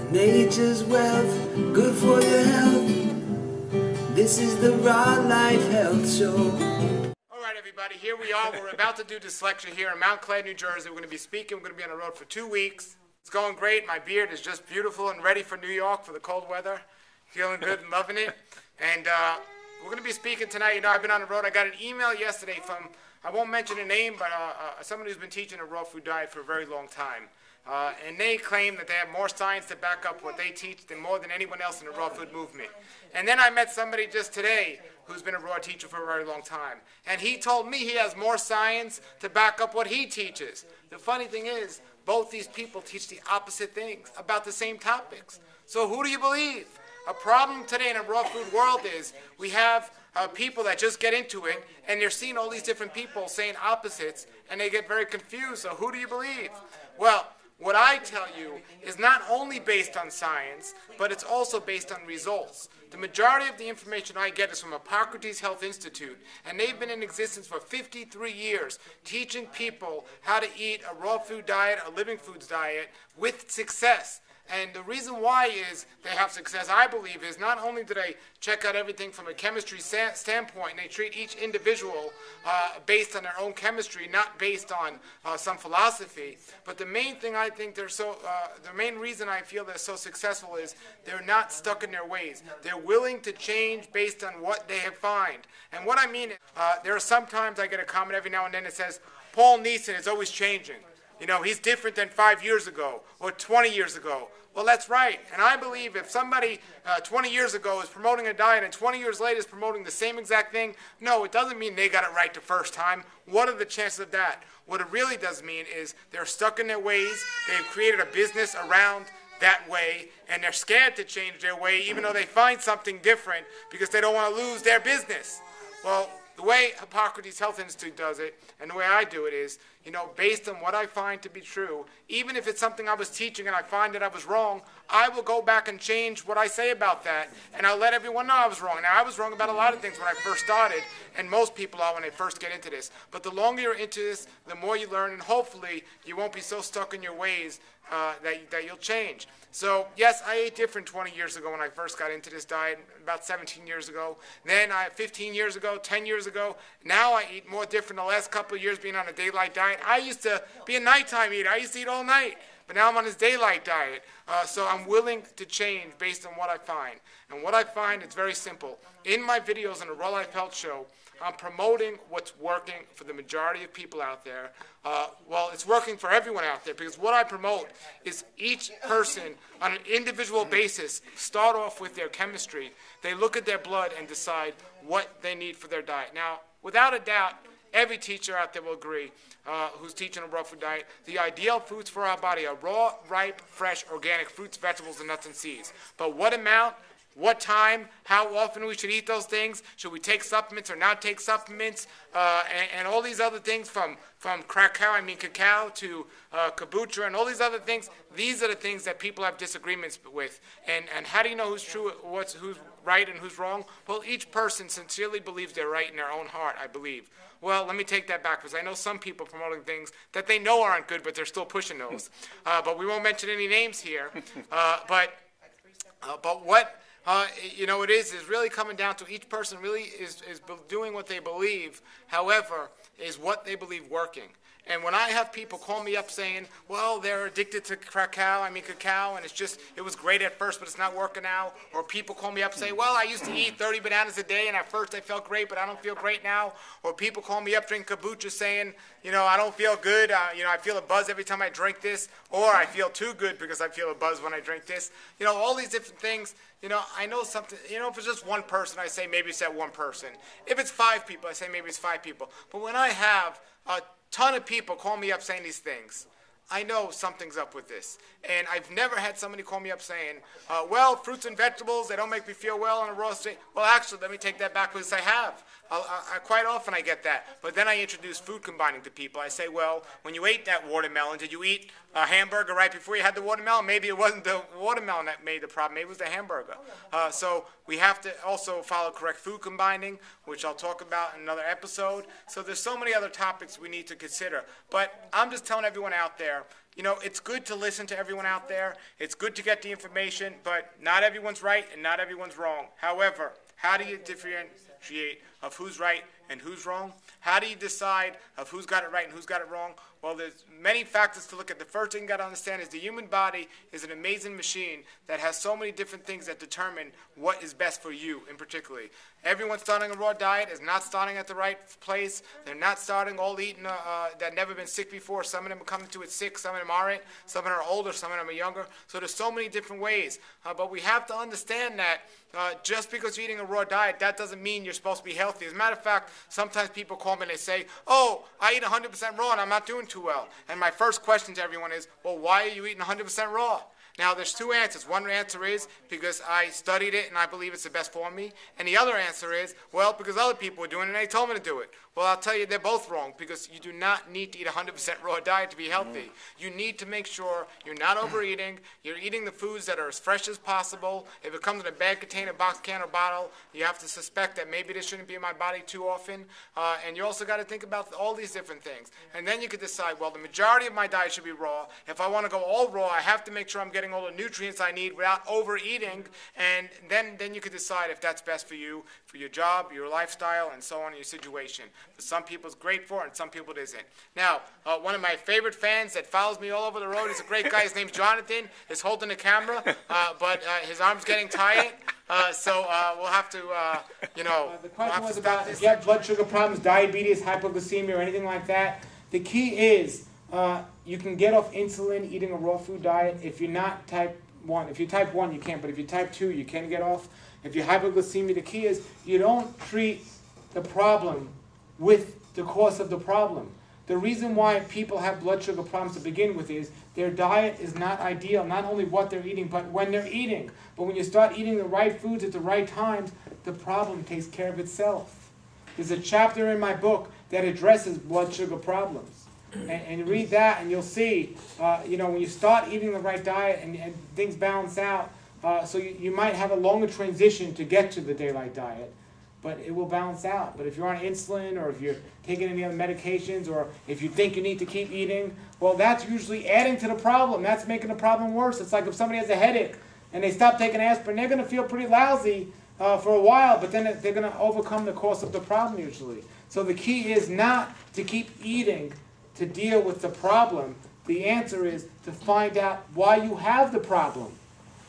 Nature's wealth, good for your health. This is the Raw Life Health Show. All right, everybody, here we are. We're about to do this lecture here in Mount Clair, New Jersey. We're going to be speaking. We're going to be on the road for 2 weeks. It's going great. My beard is just beautiful and ready for New York for the cold weather. Feeling good and loving it. And we're going to be speaking tonight. You know, I've been on the road. I got an email yesterday from, I won't mention a name, but somebody who's been teaching a raw food diet for a very long time. And they claim that they have more science to back up what they teach than more than anyone else in the raw food movement. And then I met somebody just today who's been a raw teacher for a very long time. And he told me he has more science to back up what he teaches. The funny thing is, both these people teach the opposite things about the same topics. So who do you believe? A problem today in the raw food world is we have people that just get into it and they're seeing all these different people saying opposites and they get very confused. So who do you believe? Well, what I tell you is not only based on science, but it's also based on results. The majority of the information I get is from Hippocrates Health Institute, and they've been in existence for 53 years, teaching people how to eat a raw food diet, a living foods diet, with success. And the reason why is they have success, I believe, is not only do they check out everything from a chemistry standpoint, and they treat each individual based on their own chemistry, not based on some philosophy, but the main thing I think they're so, the main reason I feel they're so successful is they're not stuck in their ways. They're willing to change based on what they have find. And what I mean is, there are sometimes I get a comment every now and then that says, Paul Neeson is always changing. You know, he's different than 5 years ago or 20 years ago. Well, that's right. And I believe if somebody 20 years ago is promoting a diet and 20 years later is promoting the same exact thing, no, it doesn't mean they got it right the first time. What are the chances of that? What it really does mean is they're stuck in their ways. They've created a business around that way, and they're scared to change their way even though they find something different because they don't want to lose their business. Well, the way Hippocrates Health Institute does it, and the way I do it is, you know, based on what I find to be true, even if it's something I was teaching and I find that I was wrong, I will go back and change what I say about that, and I'll let everyone know I was wrong. Now, I was wrong about a lot of things when I first started, and most people are when they first get into this. But the longer you're into this, the more you learn, and hopefully you won't be so stuck in your ways that you'll change. So, yes, I ate different 20 years ago when I first got into this diet, about 17 years ago. Then 15 years ago, 10 years ago. Now I eat more different the last couple of years being on a daylight diet. I used to be a nighttime eater. I used to eat all night. But now I'm on this daylight diet. So I'm willing to change based on what I find. And what I find is very simple. In my videos on the Raw Life Health Show, I'm promoting what's working for the majority of people out there. Well, it's working for everyone out there because what I promote is each person on an individual basis start off with their chemistry. They look at their blood and decide what they need for their diet. Now, without a doubt, every teacher out there will agree who's teaching a raw food diet. The ideal foods for our body are raw, ripe, fresh, organic fruits, vegetables, and nuts and seeds. But what amount, what time, how often we should eat those things, should we take supplements or not take supplements, and all these other things from cacao to kombucha and all these other things, these are the things that people have disagreements with. And how do you know who's true, who's right and who's wrong? Well, each person sincerely believes they're right in their own heart, I believe. Well, let me take that back because I know some people promoting things that they know aren't good, but they're still pushing those. But we won't mention any names here. But what you know, it is really coming down to each person really is doing what they believe. However, is what they believe working. And when I have people call me up saying, well, they're addicted to cacao, and it was great at first, but it's not working out. Or people call me up and say, well, I used to eat 30 bananas a day, and at first I felt great, but I don't feel great now. Or people call me up drinking kombucha saying, you know, I don't feel good. You know, I feel a buzz every time I drink this. Or I feel too good because I feel a buzz when I drink this. You know, all these different things. You know, I know something, you know, if it's just one person, I say maybe it's that one person. If it's 5 people, I say maybe it's 5 people. But when I have a ton of people call me up saying these things, I know something's up with this. And I've never had somebody call me up saying, well, fruits and vegetables, they don't make me feel well on a raw state. Well, actually, let me take that back because I have. Quite often I get that. But then I introduce food combining to people. I say, well, when you ate that watermelon, did you eat a hamburger right before you had the watermelon? Maybe it wasn't the watermelon that made the problem. Maybe it was the hamburger. So we have to also follow correct food combining, which I'll talk about in another episode. So there's so many other topics we need to consider. But I'm just telling everyone out there, you know, it's good to listen to everyone out there. It's good to get the information, but not everyone's right and not everyone's wrong. However, how do you differentiate of who's right and who's wrong? How do you decide of who's got it right and who's got it wrong? Well, there's many factors to look at. The first thing you got to understand is the human body is an amazing machine that has so many different things that determine what is best for you in particular. Everyone starting a raw diet is not starting at the right place. They're not starting all eating that never been sick before. Some of them are coming to it sick. Some of them aren't. Some of them are older. Some of them are younger. So there's so many different ways. But we have to understand that just because you're eating a raw diet, that doesn't mean you're supposed to be healthy. As a matter of fact, sometimes people call me and they say, oh, I eat 100% raw and I'm not doing too well. And my first question to everyone is, well, why are you eating 100% raw? Now, there's two answers. One answer is because I studied it and I believe it's the best for me. And the other answer is, well, because other people are doing it and they told me to do it. Well, I'll tell you, they're both wrong because you do not need to eat a 100% raw diet to be healthy. You need to make sure you're not overeating. You're eating the foods that are as fresh as possible. If it comes in a bag container, box, can, or bottle, you have to suspect that maybe this shouldn't be in my body too often. And you also got to think about all these different things. And then you could decide, well, the majority of my diet should be raw. If I want to go all raw, I have to make sure I'm getting all the nutrients I need without overeating. And then you could decide if that's best for you, for your job, your lifestyle, and so on, your situation. For some people it's great for, and some people it isn't. Now, one of my favorite fans that follows me all over the road, he's a great guy. His name's Jonathan. He's holding the camera, but his arm's getting tired. So we'll have to, the question was about if you have blood sugar problems, diabetes, hypoglycemia, or anything like that. The key is you can get off insulin eating a raw food diet. If you're not type 1, if you're type 1, you can't, but if you're type 2, you can get off. If you're hypoglycemia, the key is you don't treat the problem with the cause of the problem. The reason why people have blood sugar problems to begin with is their diet is not ideal, not only what they're eating, but when they're eating. But when you start eating the right foods at the right times, the problem takes care of itself. There's a chapter in my book that addresses blood sugar problems. And you read that and you'll see, when you start eating the right diet and things balance out, so you might have a longer transition to get to the daylight diet, but it will balance out. But if you're on insulin or if you're taking any other medications or if you think you need to keep eating, well, that's usually adding to the problem. That's making the problem worse. It's like if somebody has a headache and they stop taking aspirin, they're going to feel pretty lousy for a while, but then they're going to overcome the cause of the problem usually. So the key is not to keep eating to deal with the problem. The answer is to find out why you have the problem.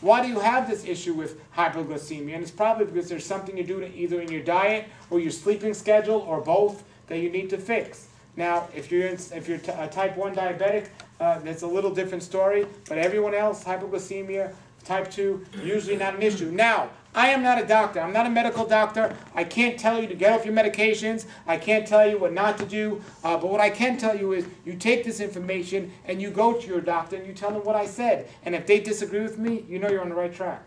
Why do you have this issue with hypoglycemia? And it's probably because there's something you do either in your diet or your sleeping schedule or both that you need to fix. Now, if you're a type 1 diabetic, that's a little different story. But everyone else, hypoglycemia, type 2, usually not an issue. Now, I am not a doctor. I'm not a medical doctor. I can't tell you to get off your medications. I can't tell you what not to do. But what I can tell you is you take this information and you go to your doctor and you tell them what I said. And if they disagree with me, you know you're on the right track.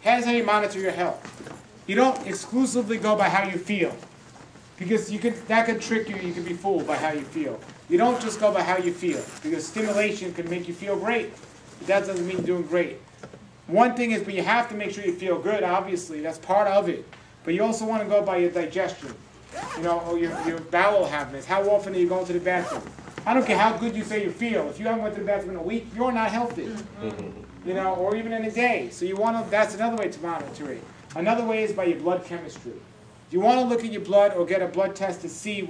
Here's how you monitor your health. You don't exclusively go by how you feel. Because that could trick you. You can be fooled by how you feel. You don't just go by how you feel. Because stimulation can make you feel great. But that doesn't mean you're doing great. One thing is, but you have to make sure you feel good, obviously. That's part of it. But you also want to go by your digestion, or your bowel habits. How often are you going to the bathroom? I don't care how good you say you feel. If you haven't went to the bathroom in a week, you're not healthy. Or even in a day. So that's another way to monitor it. Another way is by your blood chemistry. If you want to look at your blood or get a blood test to see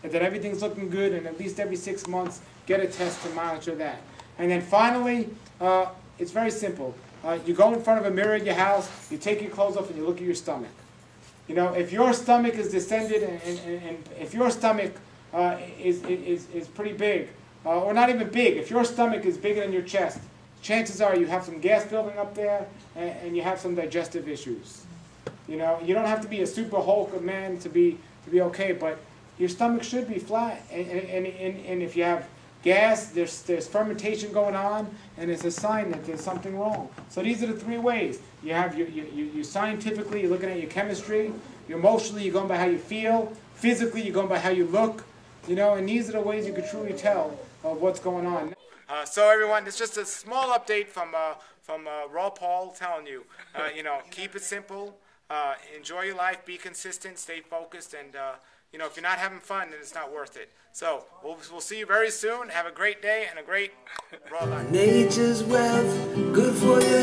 that everything's looking good, and at least every 6 months, get a test to monitor that. And then finally, it's very simple. You go in front of a mirror in your house, you take your clothes off and you look at your stomach. If your stomach is distended and if your stomach is pretty big, or not even big, if your stomach is bigger than your chest, chances are you have some gas building up there and you have some digestive issues. You don't have to be a super Hulk man to be okay, but your stomach should be flat. And if you have gas, there's fermentation going on, and it's a sign that there's something wrong. So these are the 3 ways. You have you scientifically, you're looking at your chemistry. Emotionally, you're going by how you feel. Physically, you're going by how you look. And these are the ways you can truly tell what's going on. So everyone, it's just a small update from Raw Paul telling you, keep it simple, enjoy your life, be consistent, stay focused, and if you're not having fun, then it's not worth it. So we'll see you very soon. Have a great day and a great raw life. Nature's wealth, good for your